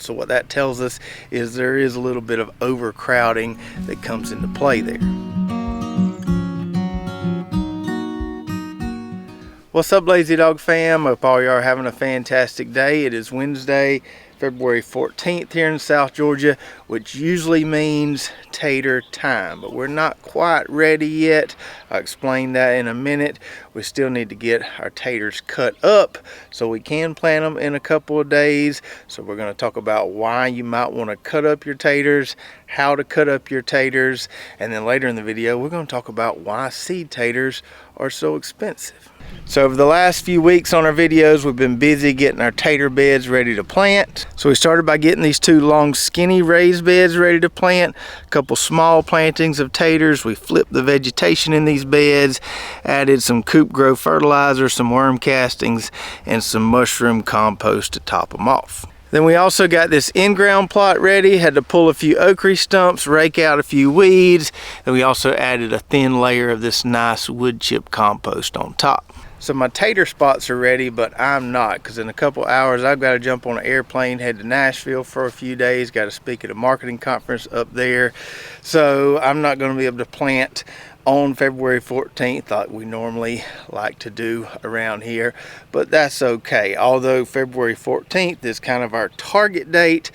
So what that tells us is there is a little bit of overcrowding that comes into play there. What's up, Lazy Dog fam? Hope all you are having a fantastic day. It is Wednesday, February 14th here in South Georgia, which usually means tater time, but we're not quite ready yet. I'll explain that in a minute. We still need to get our taters cut up so we can plant them in a couple of days. So we're going to talk about why you might want to cut up your taters, how to cut up your taters, and then later in the video we're going to talk about why seed taters are so expensive. So over the last few weeks on our videos, we've been busy getting our tater beds ready to plant. So we started by getting these two long skinny raised beds ready to plant, a couple small plantings of taters. We flipped the vegetation in these beds, added some coop grow fertilizer, some worm castings, and some mushroom compost to top them off. Then we also got this in-ground plot ready, had to pull a few ochre stumps, rake out a few weeds, and we also added a thin layer of this nice wood chip compost on top. So my tater spots are ready, but I'm not, because in a couple hours I've got to jump on an airplane, head to Nashville for a few days, got to speak at a marketing conference up there. So I'm not going to be able to plant on February 14th like we normally like to do around here, but that's okay. Although February 14th is kind of our target date,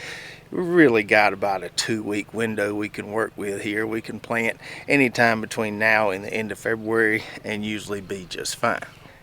we really got about a 2-week window we can work with here. We can plant anytime between now and the end of February and usually be just fine.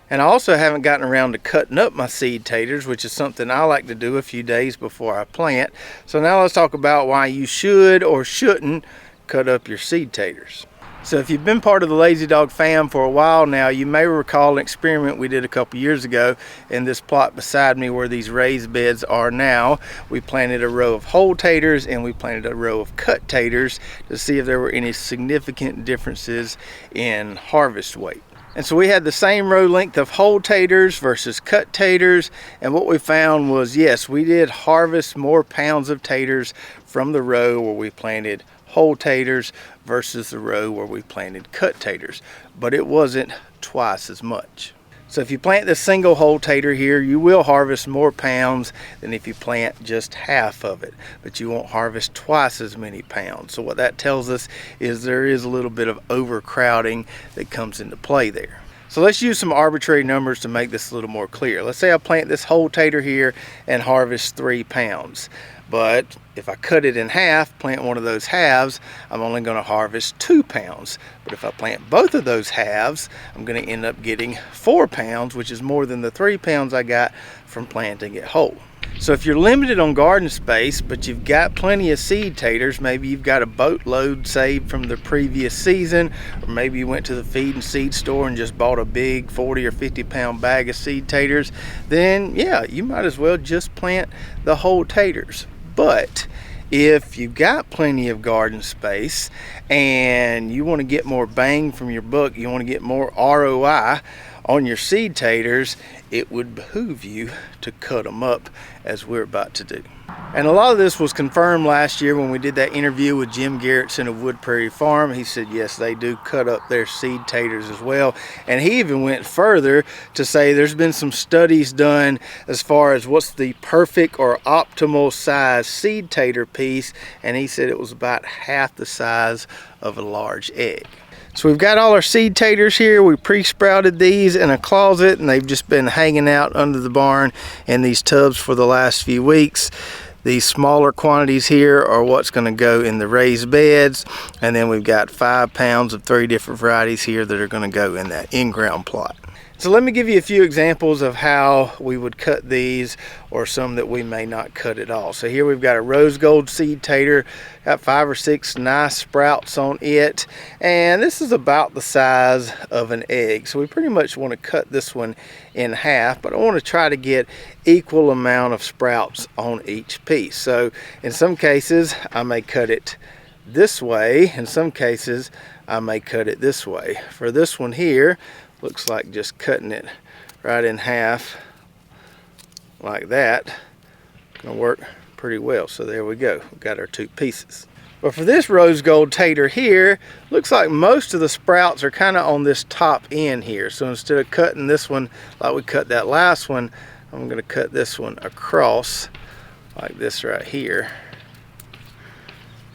And I also haven't gotten around to cutting up my seed taters, which is something I like to do a few days before I plant. So now let's talk about why you should or shouldn't cut up your seed taters. So if you've been part of the Lazy Dog fam for a while now, you may recall an experiment we did a couple years ago in this plot beside me where these raised beds are now. We planted a row of whole taters and we planted a row of cut taters to see if there were any significant differences in harvest weight. And so we had the same row length of whole taters versus cut taters, and what we found was, yes, we did harvest more pounds of taters from the row where we planted whole taters versus the row where we planted cut taters, but it wasn't twice as much. So if you plant the single whole tater here, you will harvest more pounds than if you plant just half of it, but you won't harvest twice as many pounds. So what that tells us is there is a little bit of overcrowding that comes into play there. So let's use some arbitrary numbers to make this a little more clear. Let's say I plant this whole tater here and harvest 3 pounds. But if I cut it in half, plant one of those halves, I'm only going to harvest 2 pounds. But if I plant both of those halves, I'm going to end up getting 4 pounds, which is more than the 3 pounds I got from planting it whole. So if you're limited on garden space, but you've got plenty of seed taters, maybe you've got a boatload saved from the previous season, or maybe you went to the feed and seed store and just bought a big 40 or 50 pound bag of seed taters, then yeah, you might as well just plant the whole taters. But if you've got plenty of garden space and you want to get more bang from your buck, you want to get more ROI on your seed taters, it would behoove you to cut them up as we're about to do. And a lot of this was confirmed last year when we did that interview with Jim Garrettson of Wood Prairie Farm. He said yes, they do cut up their seed taters as well, and he even went further to say there's been some studies done as far as what's the perfect or optimal size seed tater piece, and he said it was about half the size of a large egg. So we've got all our seed taters here. We pre-sprouted these in a closet and they've just been hanging out under the barn in these tubs for the last few weeks. These smaller quantities here are what's going to go in the raised beds, and then we've got 5 pounds of 3 different varieties here that are going to go in that in-ground plot. So let me give you a few examples of how we would cut these, or some that we may not cut at all. So here we've got a rose gold seed tater, got 5 or 6 nice sprouts on it, and this is about the size of an egg. So we pretty much want to cut this one in half, but I want to try to get equal amount of sprouts on each piece. So in some cases I may cut it this way, in some cases I may cut it this way. For this one here, looks like just cutting it right in half like that gonna work pretty well. So there we go, we've got our 2 pieces. But for this rose gold tater here, looks like most of the sprouts are kind of on this top end here. So instead of cutting this one like we cut that last one, I'm going to cut this one across like this right here.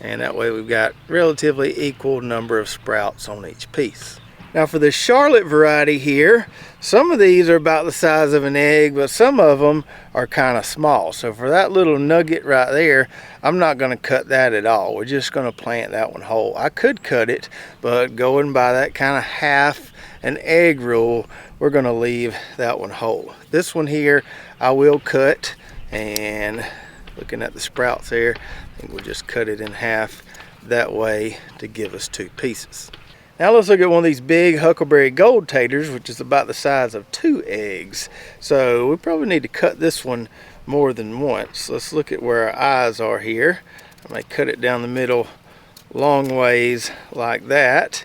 And that way we've got relatively equal number of sprouts on each piece. Now for the Charlotte variety here, some of these are about the size of an egg, but some of them are kind of small. So for that little nugget right there, I'm not going to cut that at all. We're just going to plant that one whole. I could cut it, but going by that kind of half an egg rule, we're going to leave that one whole. This one here, I will cut, and looking at the sprouts there, I think we'll just cut it in half that way to give us 2 pieces. Now let's look at one of these big Huckleberry Gold Taters, which is about the size of 2 eggs. So we probably need to cut this one more than once. Let's look at where our eyes are here. I may cut it down the middle long ways like that,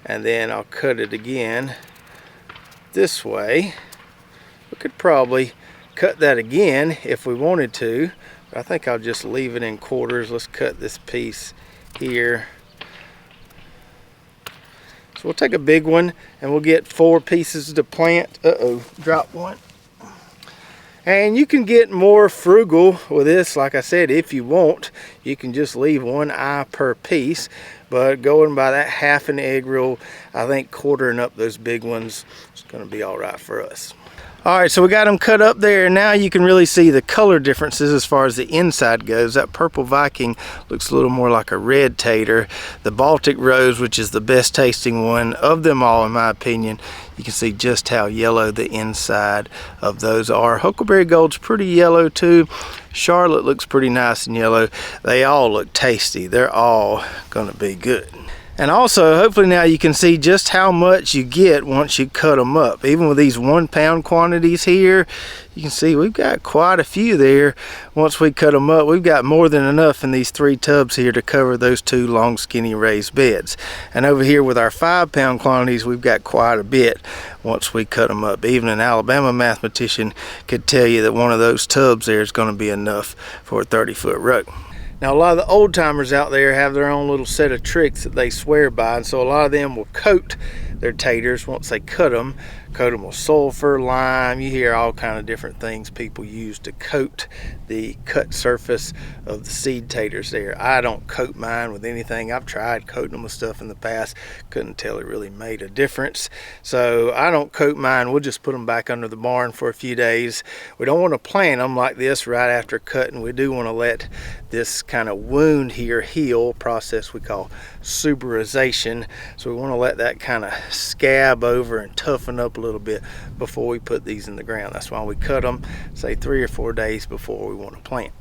and then I'll cut it again this way. We could probably cut that again if we wanted to. I think I'll just leave it in quarters. Let's cut this piece here. So we'll take a big one and we'll get 4 pieces to plant. Uh-oh, dropped one. And you can get more frugal with this, like I said, if you want. You can just leave 1 eye per piece. But going by that half an egg rule, I think quartering up those big ones is going to be all right for us. Alright, so we got them cut up there, and now you can really see the color differences as far as the inside goes. That purple Viking looks a little more like a red tater. The Baltic Rose, which is the best tasting one of them all in my opinion, you can see just how yellow the inside of those are. Huckleberry Gold's pretty yellow too. Charlotte looks pretty nice and yellow. They all look tasty. They're all gonna be good. And also, hopefully now you can see just how much you get once you cut them up. Even with these 1 pound quantities here, you can see we've got quite a few there. Once we cut them up, we've got more than enough in these 3 tubs here to cover those 2 long, skinny raised beds. And over here with our 5 pound quantities, we've got quite a bit once we cut them up. Even an Alabama mathematician could tell you that one of those tubs there is going to be enough for a 30-foot row. Now a lot of the old timers out there have their own little set of tricks that they swear by, and so a lot of them will coat their taters once they cut them with sulfur, lime. You hear all kind of different things people use to coat the cut surface of the seed taters there. I don't coat mine with anything. I've tried coating them with stuff in the past, couldn't tell it really made a difference. So I don't coat mine. We'll just put them back under the barn for a few days. We don't want to plant them like this right after cutting. We do want to let this kind of wound here heal, process we call suberization. So we want to let that kind of scab over and toughen up a little bit before we put these in the ground. That's why we cut them, say 3 or 4 days before we want to plant.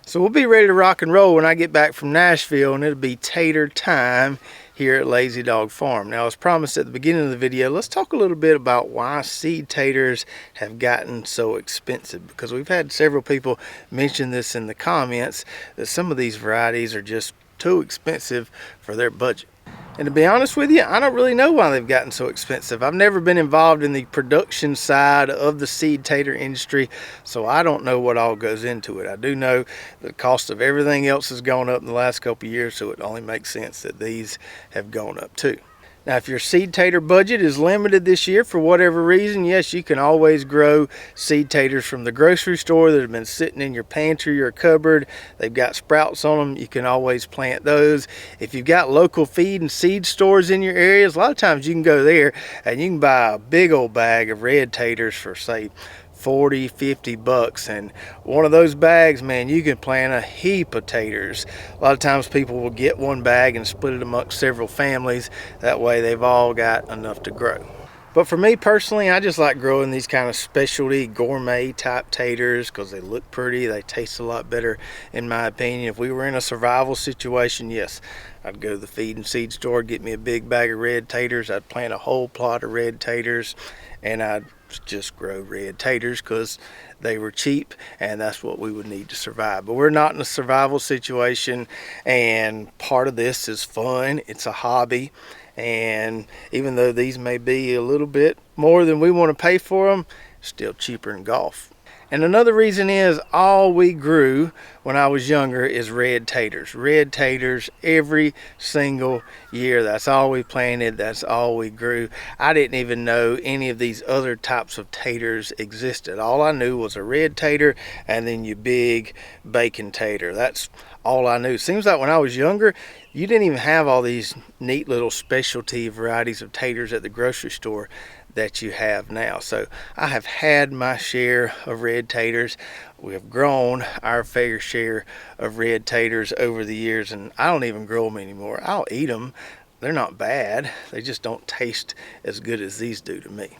So we'll be ready to rock and roll when I get back from Nashville, and it'll be tater time here at Lazy Dog Farm. Now, as promised at the beginning of the video, let's talk a little bit about why seed taters have gotten so expensive, because we've had several people mention this in the comments that some of these varieties are just too expensive for their budget. And to be honest with you, I don't really know why they've gotten so expensive. I've never been involved in the production side of the seed tater industry, so I don't know what all goes into it. I do know the cost of everything else has gone up in the last couple of years, so it only makes sense that these have gone up too. Now, if your seed tater budget is limited this year for whatever reason, yes, you can always grow seed taters from the grocery store that have been sitting in your pantry or cupboard. They've got sprouts on them. You can always plant those. If you've got local feed and seed stores in your areas, a lot of times you can go there and you can buy a big old bag of red taters for, say, 40, 50 bucks, and one of those bags, man, you can plant a heap of taters. A lot of times people will get one bag and split it amongst several families. That way they've all got enough to grow. But for me personally, I just like growing these kind of specialty gourmet type taters because they look pretty, they taste a lot better in my opinion. If we were in a survival situation, yes, I'd go to the feed and seed store, get me a big bag of red taters. I'd plant a whole plot of red taters, and I'd just grow red taters because they were cheap and that's what we would need to survive. But we're not in a survival situation, and part of this is fun. It's a hobby, and even though these may be a little bit more than we want to pay for them, still cheaper than golf. And another reason is all we grew when I was younger is red taters. Red taters every single year. That's all we planted. That's all we grew. I didn't even know any of these other types of taters existed. All I knew was a red tater and then your big bacon tater. That's all I knew. Seems like when I was younger, you didn't even have all these neat little specialty varieties of taters at the grocery store that you have now. So I have had my share of red taters. We have grown our fair share of red taters over the years, and I don't even grow them anymore. I'll eat them. They're not bad. They just don't taste as good as these do to me.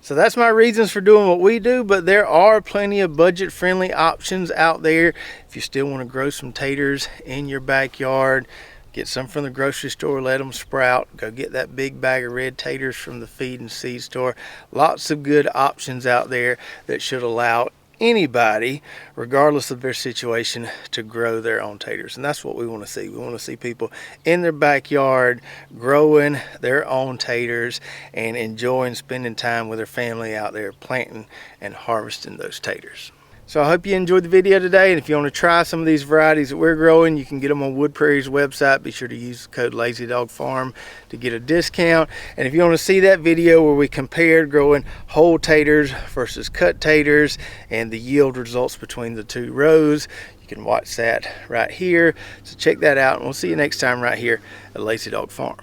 So that's my reasons for doing what we do, but there are plenty of budget-friendly options out there. If you still want to grow some taters in your backyard, get some from the grocery store, let them sprout. Go get that big bag of red taters from the feed and seed store. Lots of good options out there that should allow anybody, regardless of their situation, to grow their own taters. And that's what we want to see. We want to see people in their backyard growing their own taters and enjoying spending time with their family out there planting and harvesting those taters. So I hope you enjoyed the video today, and if you want to try some of these varieties that we're growing, you can get them on Wood Prairie's website. Be sure to use the code LazyDogFarm to get a discount. And if you want to see that video where we compared growing whole taters versus cut taters and the yield results between the two rows, you can watch that right here. So check that out, and we'll see you next time right here at Lazy Dog Farm.